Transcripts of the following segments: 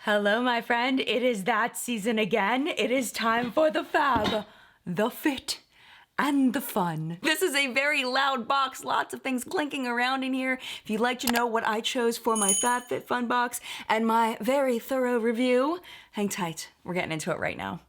Hello, my friend. It is that season again. It is time for the fab, the fit, and the fun. This is a very loud box, lots of things clinking around in here. If you'd like to know what I chose for my FabFitFun box and my very thorough review, hang tight. We're getting into it right now.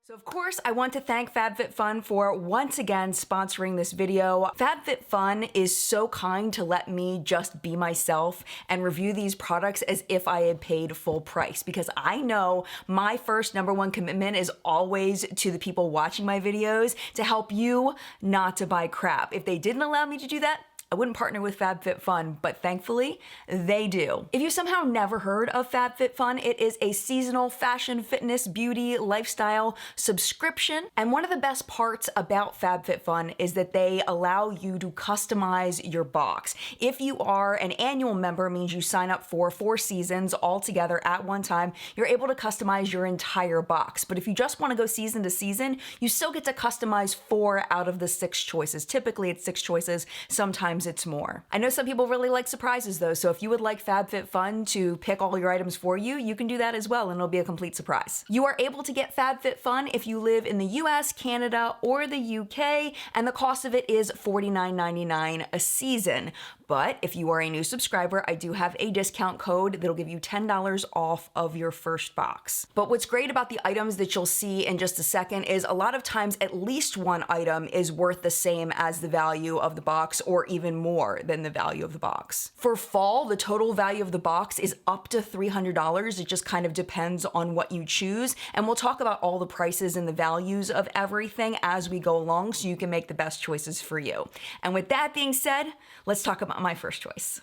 So of course, I want to thank FabFitFun for once again sponsoring this video. FabFitFun is so kind to let me just be myself and review these products as if I had paid full price, because I know my first #1 commitment is always to the people watching my videos to help you not to buy crap. If they didn't allow me to do that, I wouldn't partner with FabFitFun, but thankfully, they do. If you somehow never heard of FabFitFun, it is a seasonal fashion, fitness, beauty, lifestyle subscription. And one of the best parts about FabFitFun is that they allow you to customize your box. If you are an annual member, means you sign up for 4 seasons all together at one time, you're able to customize your entire box. But if you just want to go season to season, you still get to customize 4 out of the 6 choices. Typically it's 6 choices, sometimes it's more. I know some people really like surprises though, so if you would like FabFitFun to pick all your items for you, you can do that as well and it'll be a complete surprise. You are able to get FabFitFun if you live in the US, Canada, or the UK, and the cost of it is $49.99 a season. But if you are a new subscriber, I do have a discount code that'll give you $10 off of your first box. But what's great about the items that you'll see in just a second is a lot of times at least one item is worth the same as the value of the box, or even more than the value of the box. For fall, the total value of the box is up to $300. It just kind of depends on what you choose. And we'll talk about all the prices and the values of everything as we go along so you can make the best choices for you. And with that being said, let's talk about my first choice.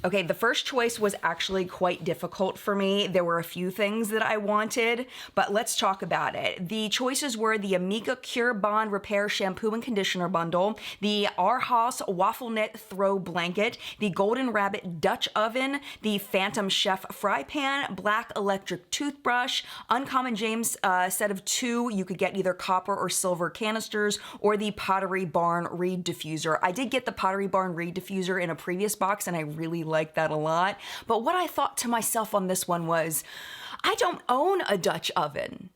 Okay, the first choice was actually quite difficult for me. There were a few things that I wanted, but let's talk about it. The choices were the Amica Cure Bond Repair Shampoo and Conditioner Bundle, the Arhaus Waffle Knit Throw Blanket, the Golden Rabbit Dutch Oven, the Phantom Chef Fry Pan, Black Electric Toothbrush, Uncommon James set of 2. You could get either copper or silver canisters, or the Pottery Barn Reed Diffuser. I did get the Pottery Barn Reed Diffuser in a previous box and I really like that a lot. But what I thought to myself on this one was, I don't own a Dutch oven.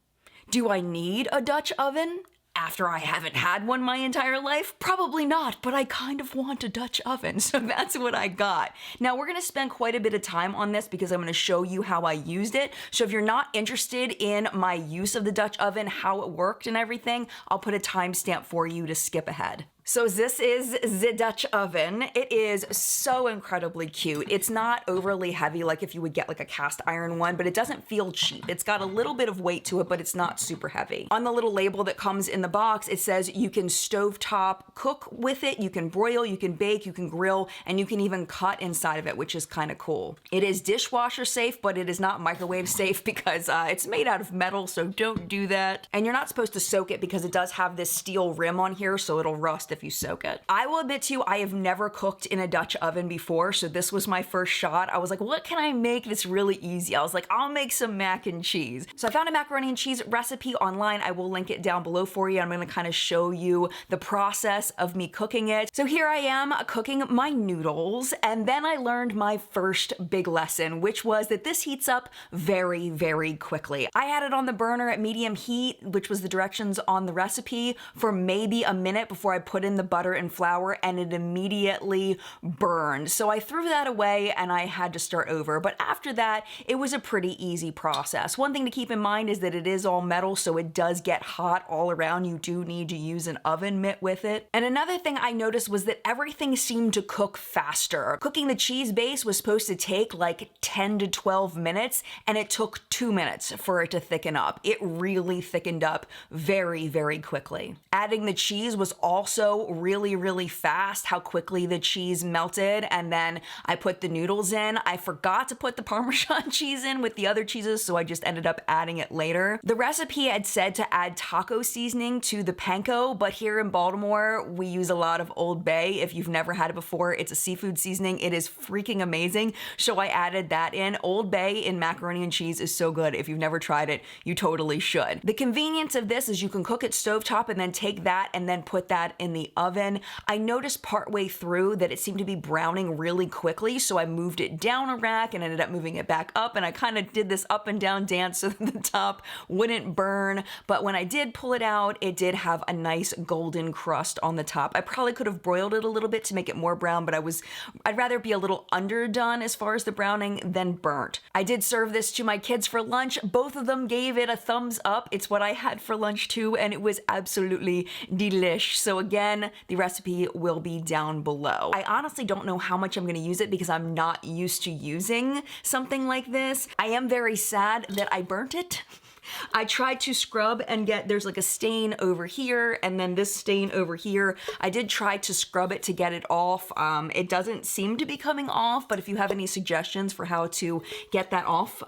Do I need a Dutch oven? After I haven't had one my entire life? Probably not, but I kind of want a Dutch oven, so that's what I got. Now we're gonna spend quite a bit of time on this because I'm gonna show you how I used it. So if you're not interested in my use of the Dutch oven, how it worked and everything, I'll put a timestamp for you to skip ahead. So this is the Dutch oven. It is so incredibly cute. It's not overly heavy like if you would get like a cast iron one, but it doesn't feel cheap. It's got a little bit of weight to it, but it's not super heavy. On the little label that comes in the box, it says you can stovetop cook with it, you can broil, you can bake, you can grill, and you can even cut inside of it, which is kind of cool. It is dishwasher safe, but it is not microwave safe because it's made out of metal, so don't do that. And you're not supposed to soak it because it does have this steel rim on here, so it'll rust if you soak it. I will admit to you, I have never cooked in a Dutch oven before, so this was my first shot. I was like, what can I make that's really easy? I was like, I'll make some mac and cheese. So I found a macaroni and cheese recipe online. I will link it down below for you. I'm gonna kind of show you the process of me cooking it. So here I am cooking my noodles, and then I learned my first big lesson, which was that this heats up very, very quickly. I had it on the burner at medium heat, which was the directions on the recipe, for maybe a minute before I put in the butter and flour, and it immediately burned. So I threw that away and I had to start over. But after that, it was a pretty easy process. One thing to keep in mind is that it is all metal, so it does get hot all around. You do need to use an oven mitt with it. And another thing I noticed was that everything seemed to cook faster. Cooking the cheese base was supposed to take like 10 to 12 minutes, and it took 2 minutes for it to thicken up. It really thickened up very, very quickly. Adding the cheese was also really, really fast, how quickly the cheese melted. And then I put the noodles in. I forgot to put the Parmesan cheese in with the other cheeses, so I just ended up adding it later. The recipe had said to add taco seasoning to the panko, but here in Baltimore, we use a lot of Old Bay. If you've never had it before, it's a seafood seasoning. It is freaking amazing. So I added that in. Old Bay in macaroni and cheese is so good. If you've never tried it, you totally should. The convenience of this is you can cook it stovetop and then take that and then put that in the the oven. I noticed partway through that it seemed to be browning really quickly, so I moved it down a rack and ended up moving it back up, and I kind of did this up and down dance so that the top wouldn't burn. But when I did pull it out, it did have a nice golden crust on the top. I probably could have broiled it a little bit to make it more brown, but I'd rather be a little underdone as far as the browning than burnt. I did serve this to my kids for lunch. Both of them gave it a thumbs up. It's what I had for lunch too, and it was absolutely delish. So again, the recipe will be down below. I honestly don't know how much I'm gonna use it because I'm not used to using something like this. I am very sad that I burnt it. I tried to scrub and there's like a stain over here and then this stain over here. I did try to scrub it to get it off. It doesn't seem to be coming off, but if you have any suggestions for how to get that off,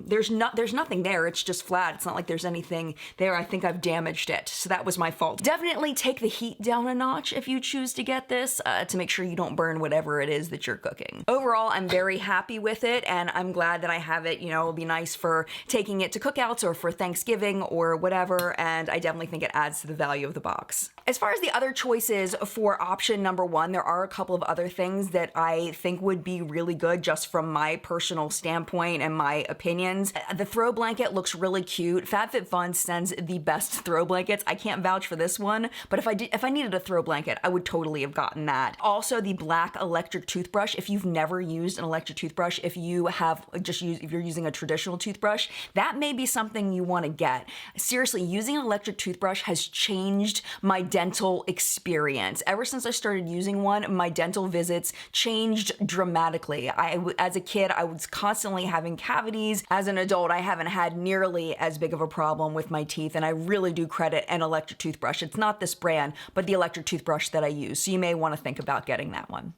there's nothing there. It's just flat. It's not like there's anything there. I think I've damaged it, so that was my fault. Definitely take the heat down a notch if you choose to get this to make sure you don't burn whatever it is that you're cooking. Overall, I'm very happy with it, and I'm glad that I have it. You know, it'll be nice for taking it to cookouts or for Thanksgiving or whatever, and I definitely think it adds to the value of the box. As far as the other choices for option number 1, there are a couple of other things that I think would be really good just from my personal standpoint and my opinions. The throw blanket looks really cute. FabFitFun sends the best throw blankets. I can't vouch for this one, but if I needed a throw blanket, I would totally have gotten that. Also, the black electric toothbrush. If you've never used an electric toothbrush, if you're using a traditional toothbrush, that may be something you want to get. Seriously, using an electric toothbrush has changed my dental experience. Ever since I started using one, my dental visits changed dramatically. As a kid, I was constantly having cavities. As an adult, I haven't had nearly as big of a problem with my teeth, and I really do credit an electric toothbrush. It's not this brand, but the electric toothbrush that I use, so you may want to think about getting that one.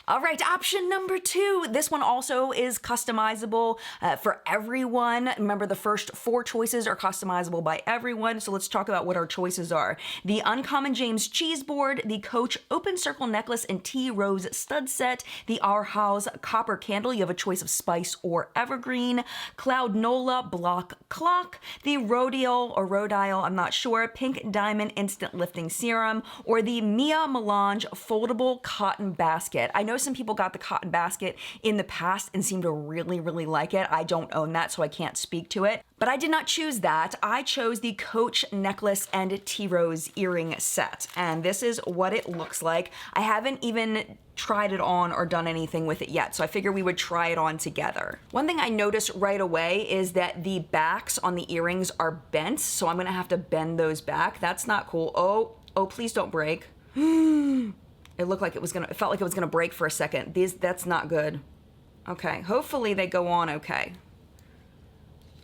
All right, option number 2. This one also is customizable for everyone. Remember, the first 4 choices are customizable by everyone, so let's talk about what our choices are. The Uncommon James cheese board, the Coach open circle necklace and tea rose stud set, the Our House copper candle, you have a choice of spice or evergreen, Cloud Nola block clock, the Rodial or Rodial, I'm not sure, pink diamond instant lifting serum, or the Mia Melange foldable cotton basket. I know some people got the cotton basket in the past and seem to really, really like it. I don't own that, so I can't speak to it. But I did not choose that. I chose the Coach necklace and tea rose earring set. And this is what it looks like. I haven't even tried it on or done anything with it yet, so I figured we would try it on together. One thing I noticed right away is that the backs on the earrings are bent, so I'm gonna have to bend those back. That's not cool. Oh, please don't break. It felt like it was gonna break for a second. That's not good. Okay, hopefully they go on okay.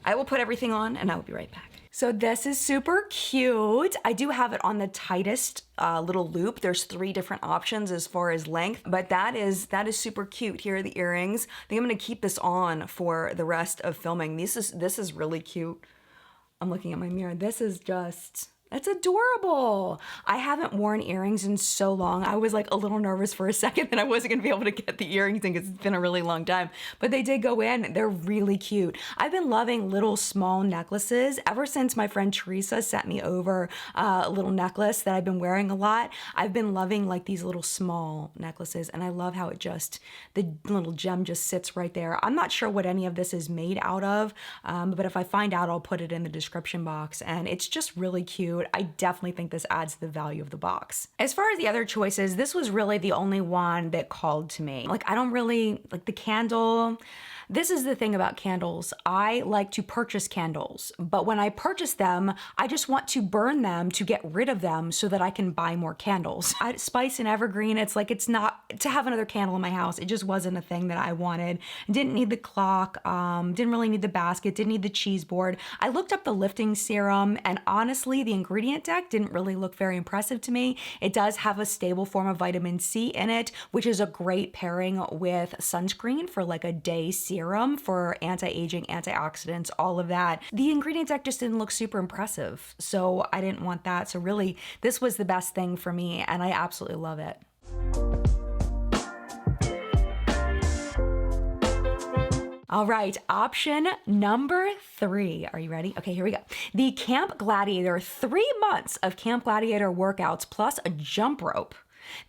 I will put everything on and I will be right back. So this is super cute. I do have it on the tightest little loop. There's 3 different options as far as length, but that is super cute. Here are the earrings. I think I'm gonna keep this on for the rest of filming. This is really cute. I'm looking at my mirror. That's adorable. I haven't worn earrings in so long. I was like a little nervous for a second that I wasn't gonna be able to get the earrings in because it's been a really long time, but they did go in. They're really cute. I've been loving little small necklaces ever since my friend Teresa sent me over a little necklace that I've been wearing a lot. I've been loving like these little small necklaces, and I love how the little gem just sits right there. I'm not sure what any of this is made out of, but if I find out, I'll put it in the description box, and it's just really cute. I definitely think this adds to the value of the box. As far as the other choices, this was really the only one that called to me. Like, I don't really like the candle. This is the thing about candles. I like to purchase candles, but when I purchase them, I just want to burn them to get rid of them so that I can buy more candles. Spice and evergreen, it's not to have another candle in my house. It just wasn't a thing that I wanted. Didn't need the clock, didn't really need the basket, didn't need the cheese board. I looked up the lifting serum, and honestly, the ingredient deck didn't really look very impressive to me. It does have a stable form of vitamin C in it, which is a great pairing with sunscreen for like a day serum for anti-aging, antioxidants, all of that. The ingredient deck just didn't look super impressive, so I didn't want that. So really, this was the best thing for me, and I absolutely love it. All right, option number 3. Are you ready? Okay, here we go. The Camp Gladiator 3 months of Camp Gladiator workouts plus a jump rope.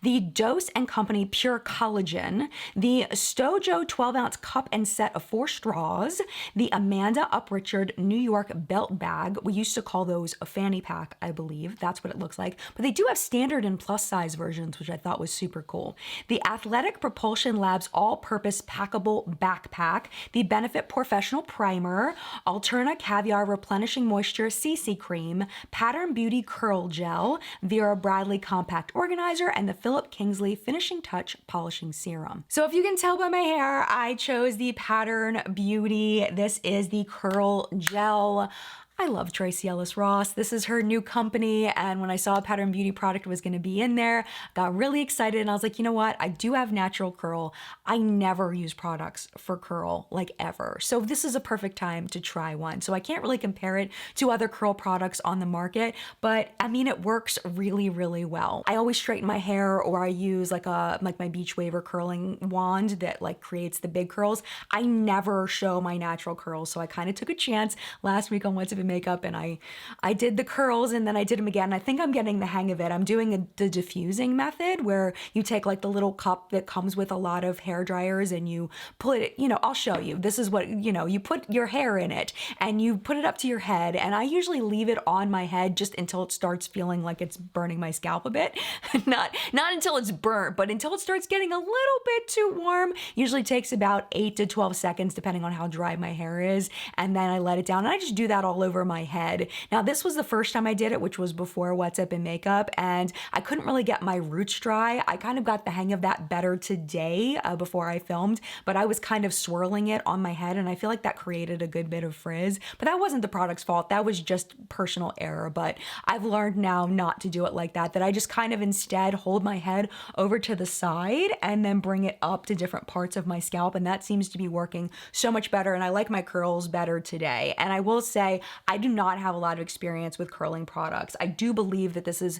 The Dose & Company Pure Collagen, the Stojo 12-ounce cup and set of 4 straws, the Amanda Uprichard New York belt bag. We used to call those a fanny pack, I believe. That's what it looks like. But they do have standard and plus size versions, which I thought was super cool. The Athletic Propulsion Labs all-purpose packable backpack, the Benefit Professional Primer, Alterna Caviar Replenishing Moisture CC Cream, Pattern Beauty Curl Gel, Vera Bradley Compact Organizer, and the Philip Kingsley Finishing Touch Polishing Serum. So if you can tell by my hair, I chose the Pattern Beauty. This is the Curl Gel. I love Tracee Ellis Ross. This is her new company, and when I saw a Pattern Beauty product was going to be in there, got really excited, and I was like, you know what? I do have natural curl. I never use products for curl, like ever. So this is a perfect time to try one. So I can't really compare it to other curl products on the market, but I mean, it works really, really well. I always straighten my hair, or I use like my beach waver curling wand that like creates the big curls. I never show my natural curls, so I kind of took a chance last week on What's Up in Makeup, and I did the curls and then I did them again. I think I'm getting the hang of it. I'm doing the diffusing method where you take like the little cup that comes with a lot of hair dryers and you put it, I'll show you. This is what, you put your hair in it and you put it up to your head, and I usually leave it on my head just until it starts feeling like it's burning my scalp a bit. Not until it's burnt, but until it starts getting a little bit too warm. Usually takes about 8 to 12 seconds depending on how dry my hair is, and then I let it down, and I just do that all over my head. Now, this was the first time I did it, which was before What's Up in Makeup, and I couldn't really get my roots dry. I kind of got the hang of that better today before I filmed, but I was kind of swirling it on my head, and I feel like that created a good bit of frizz, but that wasn't the product's fault. That was just personal error, but I've learned now not to do it like that, that I just kind of instead hold my head over to the side and then bring it up to different parts of my scalp, and that seems to be working so much better, and I like my curls better today. And I will say, I do not have a lot of experience with curling products. I do believe that this is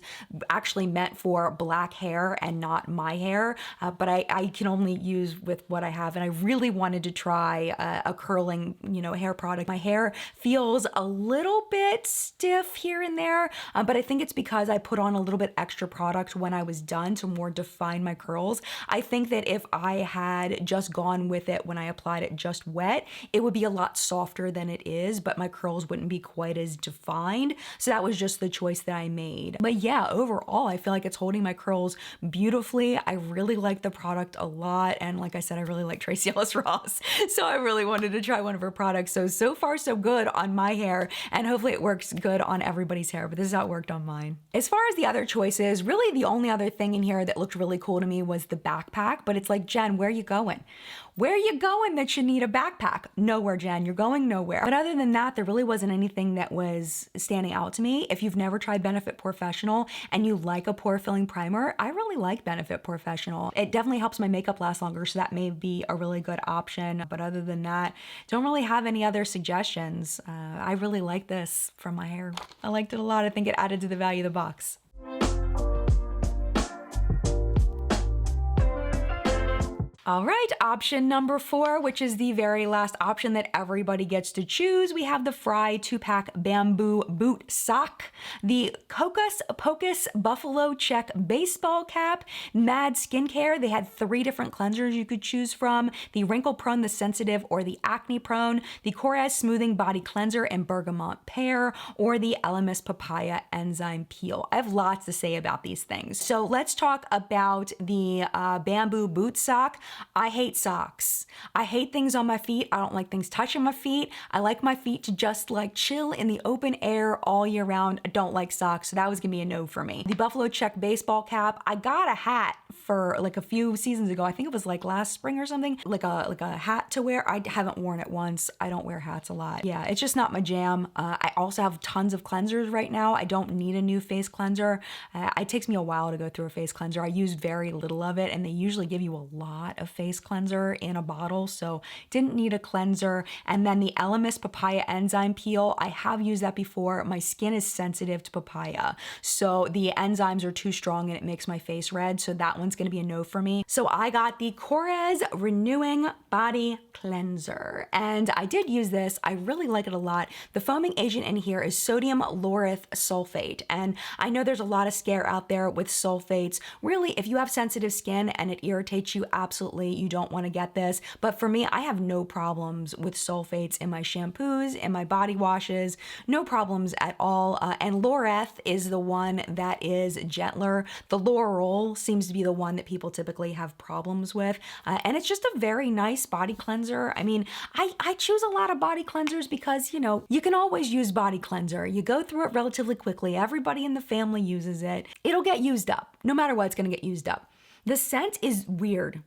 actually meant for black hair and not my hair, but I can only use with what I have, and I really wanted to try a curling, hair product. My hair feels a little bit stiff here and there, but I think it's because I put on a little bit extra product when I was done to more define my curls. I think that if I had just gone with it when I applied it just wet, it would be a lot softer than it is, but my curls wouldn't be quite as defined. So that was just the choice that I made. But yeah, overall, I feel like it's holding my curls beautifully. I really like the product a lot. And like I said, I really like Tracee Ellis Ross. So I really wanted to try one of her products. So far, so good on my hair. And hopefully it works good on everybody's hair. But this is how it worked on mine. As far as the other choices, really the only other thing in here that looked really cool to me was the backpack. But it's like, Jen, where are you going? Where are you going that you need a backpack? Nowhere, Jen. You're going nowhere. But other than that, there really wasn't anything that was standing out to me. If you've never tried Benefit Professional and you like a pore filling primer, I really like Benefit Professional. It definitely helps my makeup last longer, so that may be a really good option. But other than that, don't really have any other suggestions. I really like this from my hair. I liked it a lot. I think it added to the value of the box. All right, option number 4, which is the very last option that everybody gets to choose. We have the Fry 2-pack bamboo boot sock, the Hocus Pocus Buffalo Check baseball cap, Mad Skincare. They had 3 different cleansers you could choose from: the Wrinkle Prone, the Sensitive, or the Acne Prone, the Korres Smoothing Body Cleanser and Bergamot Pear, or the Elemis Papaya Enzyme Peel. I have lots to say about these things. So let's talk about the bamboo boot sock. I hate socks. I hate things on my feet. I don't like things touching my feet. I like my feet to just like chill in the open air all year round. I don't like socks, so that was gonna be a no for me. The Buffalo Check baseball cap. I got a hat for like a few seasons ago. I think it was like last spring or something. Like a hat to wear. I haven't worn it once. I don't wear hats a lot. Yeah, it's just not my jam. I also have tons of cleansers right now. I don't need a new face cleanser. It takes me a while to go through a face cleanser. I use very little of it, and they usually give you a lot of face cleanser in a bottle, so didn't need a cleanser. And then the Elemis Papaya Enzyme Peel, I have used that before. My skin is sensitive to papaya, so the enzymes are too strong and it makes my face red, so that one's one's gonna be a no for me. So I got the Korres Renewing Body Cleanser, and I did use this. I really like it a lot. The foaming agent in here is sodium lauryl sulfate, and I know there's a lot of scare out there with sulfates. Really, if you have sensitive skin and it irritates you, absolutely you don't want to get this. But for me, I have no problems with sulfates in my shampoos, in my body washes, no problems at all. And Laureth is the one that is gentler. The Laurel seems to be the one that people typically have problems with. And it's just a very nice body cleanser. I mean, I choose a lot of body cleansers because, you know, you can always use body cleanser. You go through it relatively quickly. Everybody in the family uses it. It'll get used up. No matter what, it's gonna get used up. The scent is weird.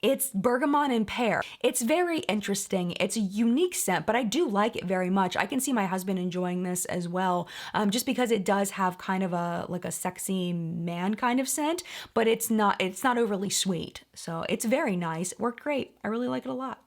It's bergamot and pear. It's very interesting. It's a unique scent, but I do like it very much. I can see my husband enjoying this as well, just because it does have kind of like a sexy man kind of scent, but it's not overly sweet. So it's very nice. It worked great. I really like it a lot.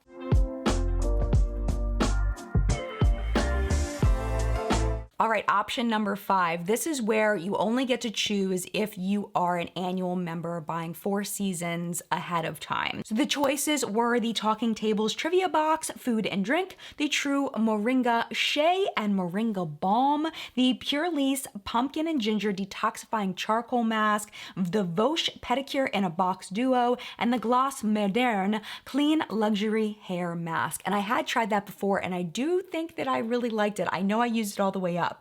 All right, option number 5. This is where you only get to choose if you are an annual member buying 4 seasons ahead of time. So the choices were the Talking Tables Trivia Box, Food and Drink, the True Moringa Shea and Moringa Balm, the Pure Lease Pumpkin and Ginger Detoxifying Charcoal Mask, the Vosh Pedicure in a Box Duo, and the Gloss Moderne Clean Luxury Hair Mask. And I had tried that before, and I do think that I really liked it. I know I used it all the way up.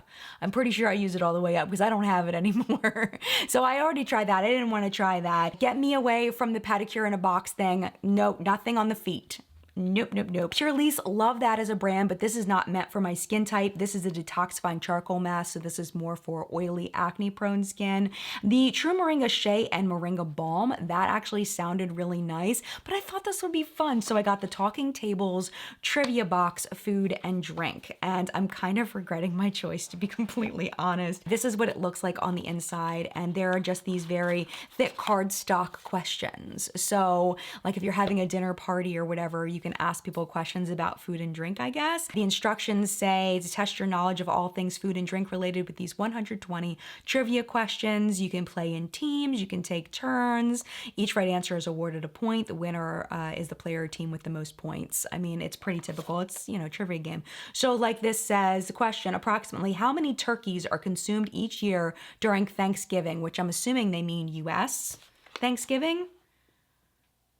I'm pretty sure I use it all the way up because I don't have it anymore. So I already tried that. I didn't want to try that. Get me away from the pedicure in a box thing. Nope, nothing on the feet. Nope, nope, nope. Pure Lease, love that as a brand, but this is not meant for my skin type. This is a detoxifying charcoal mask, so this is more for oily, acne-prone skin. The True Moringa Shea and Moringa Balm, that actually sounded really nice, but I thought this would be fun, so I got the Talking Tables Trivia Box, Food and Drink, and I'm kind of regretting my choice, to be completely honest. This is what it looks like on the inside, and there are just these very thick cardstock questions. So, like if you're having a dinner party or whatever, you can ask people questions about food and drink, I guess. The instructions say to test your knowledge of all things food and drink related with these 120 trivia questions. You can play in teams, you can take turns. Each right answer is awarded a point. The winner is the player or team with the most points. I mean, it's pretty typical. It's, you know, trivia game. So like this says, the question, approximately how many turkeys are consumed each year during Thanksgiving, which I'm assuming they mean US Thanksgiving?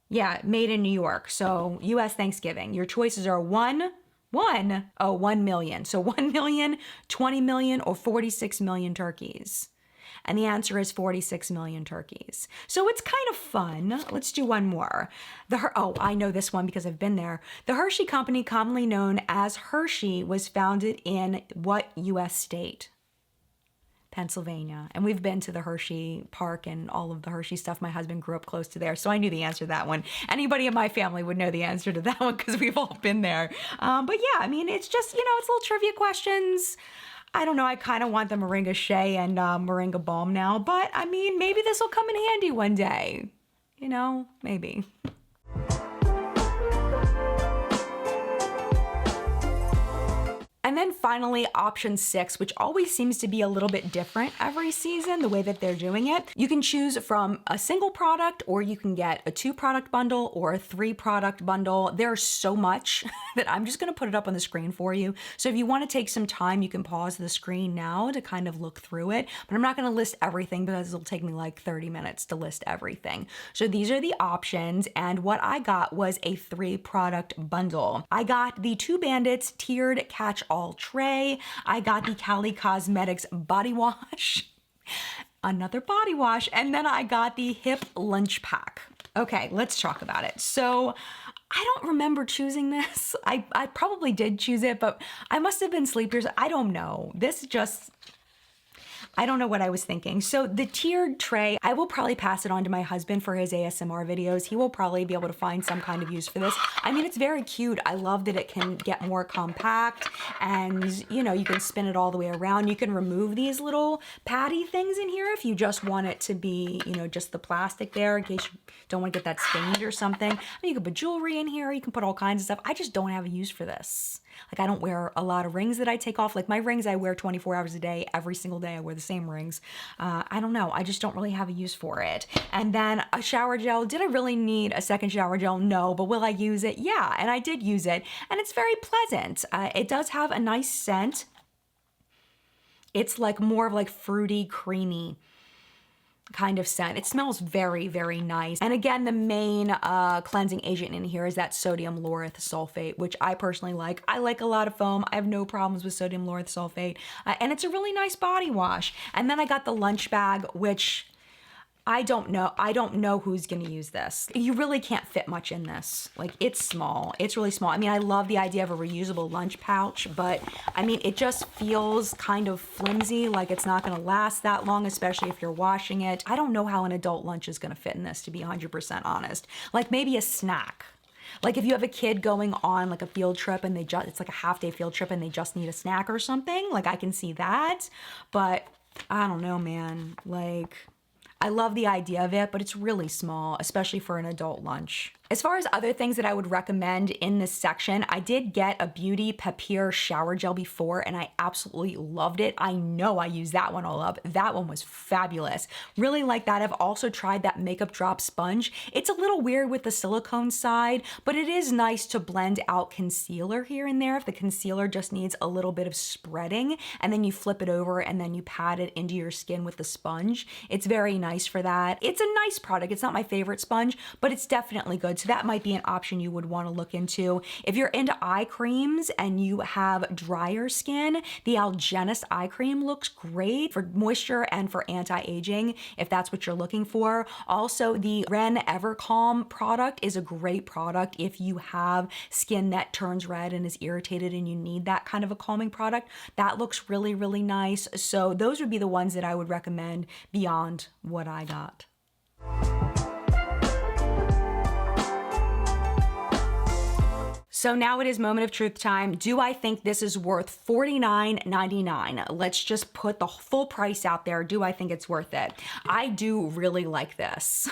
Yeah, made in New York. So US Thanksgiving. Your choices are 1 million. So 1 million, 20 million, or 46 million turkeys. And the answer is 46 million turkeys. So it's kind of fun. Let's do one more. Oh, I know this one because I've been there. The Hershey Company, commonly known as Hershey, was founded in what US state? Pennsylvania. And we've been to the Hershey Park and all of the Hershey stuff. My husband grew up close to there, so I knew the answer to that one. Anybody in my family would know the answer to that one because we've all been there. But yeah, I mean, it's just, you know, it's little trivia questions. I don't know, I kind of want the Moringa Shea and Moringa Balm now, but I mean, maybe this will come in handy one day. You know, maybe. And then finally, option 6, which always seems to be a little bit different every season, the way that they're doing it. You can choose from a single product, or you can get a 2-product bundle or a 3-product bundle. There's so much that I'm just gonna put it up on the screen for you. So if you wanna take some time, you can pause the screen now to kind of look through it. But I'm not gonna list everything because it'll take me like 30 minutes to list everything. So these are the options, and what I got was a 3-product bundle. I got the 2 Bandits tiered catch-all tray. I got the Cali Cosmetics body wash, another body wash, and then I got the Hip lunch pack. Okay, let's talk about it. So I don't remember choosing this. I probably did choose it, but I must have been sleepers. I don't know. I don't know what I was thinking. So the tiered tray, I will probably pass it on to my husband for his ASMR videos. He will probably be able to find some kind of use for this. I mean, it's very cute. I love that it can get more compact and, you know, you can spin it all the way around. You can remove these little patty things in here if you just want it to be, you know, just the plastic there in case you don't want to get that stained or something. I mean, you can put jewelry in here. You can put all kinds of stuff. I just don't have a use for this. Like, I don't wear a lot of rings that I take off. Like, my rings I wear 24 hours a day. Every single day I wear the same rings. I don't know. I just don't really have a use for it. And then a shower gel. Did I really need a second shower gel? No. But will I use it? Yeah. And I did use it. And it's very pleasant. It does have a nice scent. It's like more of like fruity, creamy kind of scent. It smells very, very nice. And again, the main cleansing agent in here is that sodium lauryl sulfate, which I personally like. I like a lot of foam. I have no problems with sodium lauryl sulfate. And it's a really nice body wash. And then I got the lunch bag, which I don't know who's gonna use this. You really can't fit much in this. Like, it's small, it's really small. I mean, I love the idea of a reusable lunch pouch, but I mean, it just feels kind of flimsy, like it's not gonna last that long, especially if you're washing it. I don't know how an adult lunch is gonna fit in this, to be 100% honest. Like, maybe a snack. Like, if you have a kid going on like a field trip and it's like a half-day field trip and they just need a snack or something, like I can see that, but I don't know, man. Like, I love the idea of it, but it's really small, especially for an adult lunch. As far as other things that I would recommend in this section, I did get a Beauty Papier shower gel before and I absolutely loved it. I know I used that one all up. That one was fabulous. Really like that. I've also tried that Makeup Drop sponge. It's a little weird with the silicone side, but it is nice to blend out concealer here and there if the concealer just needs a little bit of spreading, and then you flip it over and then you pat it into your skin with the sponge. It's very nice for that. It's a nice product. It's not my favorite sponge, but it's definitely good. So that might be an option you would want to look into. If you're into eye creams and you have drier skin, the Algenist eye cream looks great for moisture and for anti-aging, if that's what you're looking for. Also, the Ren Evercalm product is a great product if you have skin that turns red and is irritated and you need that kind of a calming product. That looks really, really nice. So those would be the ones that I would recommend beyond what I got. So now it is moment of truth time. Do I think this is worth $49.99? Let's just put the full price out there. Do I think it's worth it? I do really like this.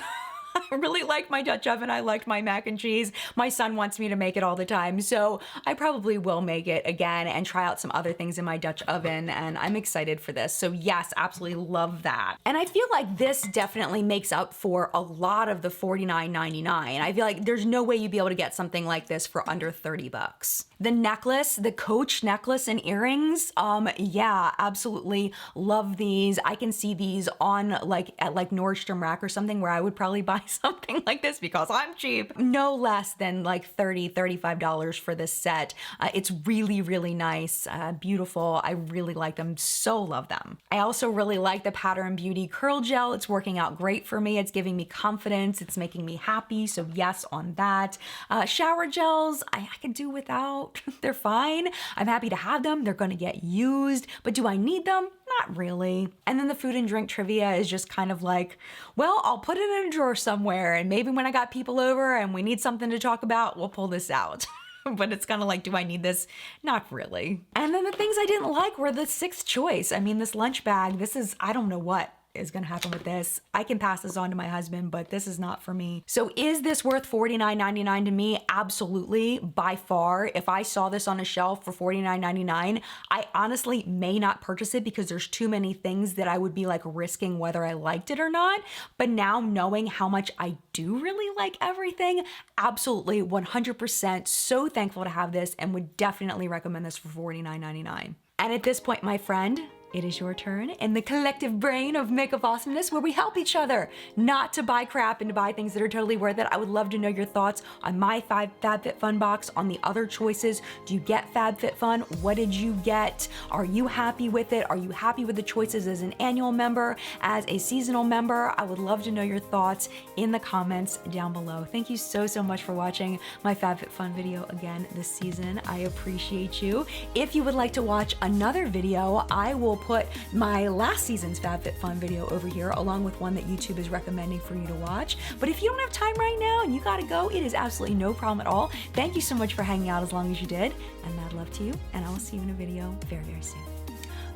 I really like my Dutch oven. I liked my mac and cheese. My son wants me to make it all the time, so I probably will make it again and try out some other things in my Dutch oven, and I'm excited for this. So yes, absolutely love that. And I feel like this definitely makes up for a lot of the $49.99. I feel like there's no way you'd be able to get something like this for under 30 bucks. The necklace, the Coach necklace and earrings, yeah, absolutely love these. I can see these on at Nordstrom Rack or something where I would probably buy something like this because I'm cheap. No less than like $30, $35 for this set. It's really, really nice, beautiful. I really like them, so love them. I also really like the Pattern Beauty Curl Gel. It's working out great for me. It's giving me confidence. It's making me happy, so yes on that. Shower gels, I could do without. They're fine. I'm happy to have them. They're gonna get used, but do I need them? Not really. And then the food and drink trivia is just kind of like, well, I'll put it in a drawer somewhere, and maybe when I got people over and we need something to talk about, we'll pull this out. But it's kind of like, do I need this? Not really. And then the things I didn't like were the sixth choice. I mean, this lunch bag, this is, I don't know what is gonna happen with this. I can pass this on to my husband, but this is not for me. So is this worth $49.99 to me? Absolutely, by far. If I saw this on a shelf for $49.99, I honestly may not purchase it because there's too many things that I would be like risking whether I liked it or not. But now knowing how much I do really like everything, absolutely 100% so thankful to have this and would definitely recommend this for $49.99. And at this point, my friend, it is your turn in the collective brain of makeup awesomeness where we help each other not to buy crap and to buy things that are totally worth it. I would love to know your thoughts on my FabFitFun box, on the other choices. Do you get FabFitFun? What did you get? Are you happy with it? Are you happy with the choices as an annual member, as a seasonal member? I would love to know your thoughts in the comments down below. Thank you so, so much for watching my FabFitFun video again this season. I appreciate you. If you would like to watch another video, I will put my last season's FabFitFun video over here along with one that YouTube is recommending for you to watch. But if you don't have time right now and you gotta go, it is absolutely no problem at all. Thank you so much for hanging out as long as you did, and mad love to you, and I will see you in a video very, very soon.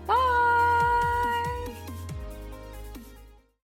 Bye!